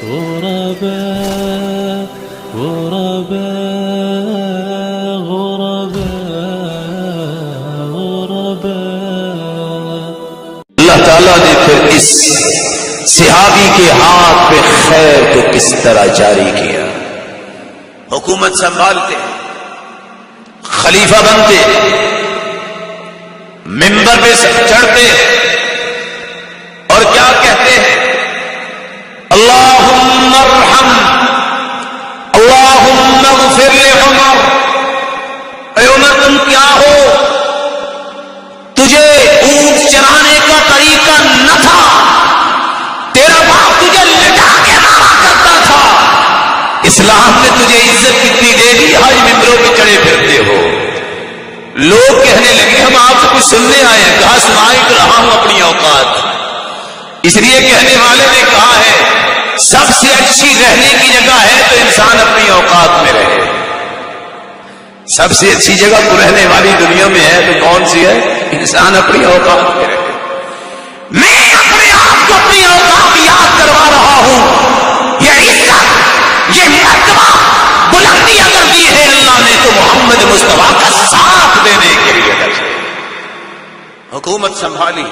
غرباء غرباء غرباء غرباء. اللہ تعالیٰ نے پھر اس صحابی کے ہاتھ پہ خیر کو کس طرح جاری کیا. حکومت سنبھالتے، خلیفہ بنتے، منبر پہ چڑھتے اور کیا کہتے ہیں؟ اللہم ارحم، اللہم اغفر لعمر. اے عمر تم کیا ہو؟ تجھے اونٹ چرانے کا طریقہ نہ تھا، تیرا باپ تجھے لٹا کے مارا کرتا تھا. اسلام نے تجھے عزت کتنی دے دی، آج ممبروں پہ چڑھے پھرتے ہو. لوگ کہنے لگے ہم آپ سے کچھ سننے آئے ہیں. کہا سنائی تو رہا ہوں اپنی اوقات. اس لیے کہنے والے نے کہا ہے سب سے اچھی رہنے کی جگہ ہے تو انسان اپنی اوقات میں رہے. سب سے اچھی جگہ تو رہنے والی دنیا میں ہے تو کون سی ہے؟ انسان اپنی اوقات میں رہے. میں اپنے آپ کو اپنی اوقات یاد کروا رہا ہوں. یہ عزت، یہ مرتبہ، بلندی اگر دی ہے اللہ نے تو محمد مصطفیٰ کا ساتھ دینے کے لیے. حکومت سنبھالی،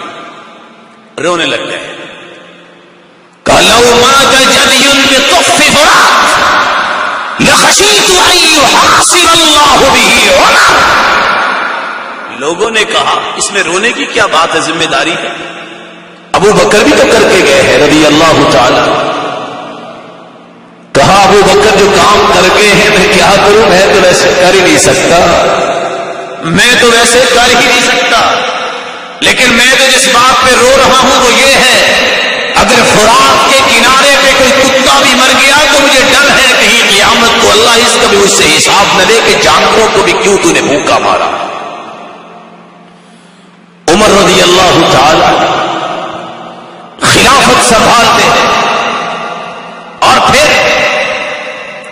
رونے لگ گئے. لو مات جدي بطف فرات لخشيت ان يحاصر الله به عمر. لوگوں نے کہا اس میں رونے کی کیا بات ہے، ذمہ داری ہے. ابو بکر بھی تو کر کے گئے ہیں رضی اللہ تعالی. کہا ابو بکر جو کام کر گئے ہیں میں کیا کروں، میں تو ویسے کر ہی نہیں سکتا، میں تو ویسے کر ہی نہیں سکتا. لیکن میں تو جس بات پہ رو رہا ہوں وہ یہ ہے اگر فرات کے کنارے پہ کوئی کتا بھی مر گیا تو مجھے ڈر ہے کہیں قیامت کو اللہ اس کا بھی اس سے حساب نہ لے کہ جانوروں کو بھی کیوں تو نے بھوکا مارا. عمر رضی اللہ تعالی خلافت سنبھالتے ہیں اور پھر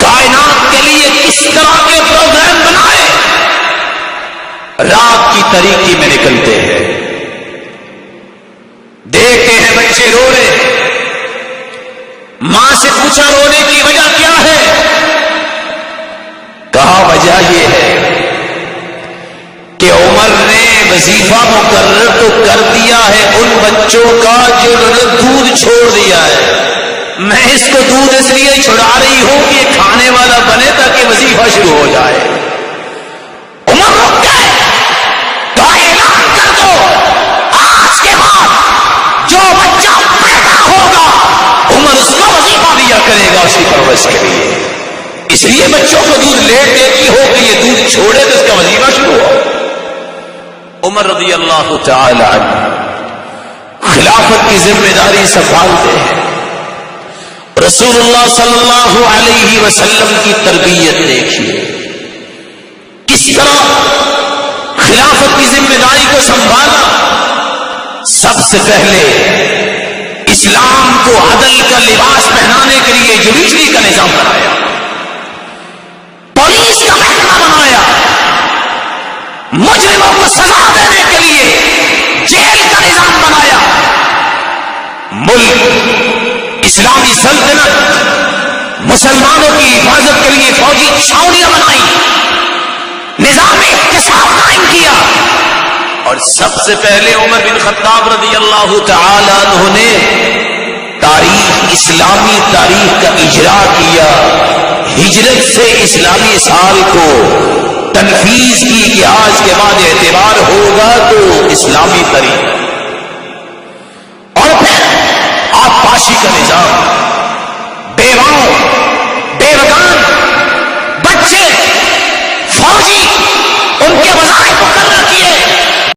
کائنات کے لیے کس طرح کے پروگرام بنائے. رات کی تاریکی میں نکلتے ہیں، دیکھتے ہیں بچے رو رہے. ماں سے پوچھا رونے کی وجہ کیا ہے؟ کہا وجہ یہ ہے کہ عمر نے وظیفہ مقرر تو کر دیا ہے ان بچوں کا جو دودھ چھوڑ دیا ہے. میں اس کو دودھ اس لیے چھڑا رہی ہوں کہ کھانے والا بنے تاکہ وظیفہ شروع ہو جائے. عمر رک گئے، کہا اعلان کر دو آج کے بعد جو بچہ پیدا ہوگا عمر اس کا وظیفہ دیا کرے گا اس کی پرورش کے لیے. اس لیے بچوں کو دودھ لیٹ دیتی ہو کہ یہ دودھ چھوڑے تو اس کا وظیفہ شروع ہو. عمر رضی اللہ تعالی عنہ خلافت کی ذمہ داری سنبھالتے ہیں. رسول اللہ صلی اللہ علیہ وسلم کی تربیت دیکھیے کس طرح خلافت کی ذمہ داری کو سنبھالا. سب سے پہلے اسلام کو عدل کا لباس پہنانے کے لیے جوڈیشری کا نظام بنایا، پولیس کا محکمہ بنایا، مجرموں کو سزا دینے کے لیے جیل کا نظام بنایا. ملک اسلامی سلطنت مسلمانوں کی حفاظت کے لیے فوجی چھاؤنیاں بنائی، نظام احتساب قائم کیا. اور سب سے پہلے عمر بن خطاب رضی اللہ تعالی عنہ نے اسلامی تاریخ کا اجرا کیا. ہجرت سے اسلامی سال کو تنفیذ کی کہ آج کے بعد اعتبار ہوگا تو اسلامی تاریخ. اور پھر آبپاشی کا نظام، بیواؤں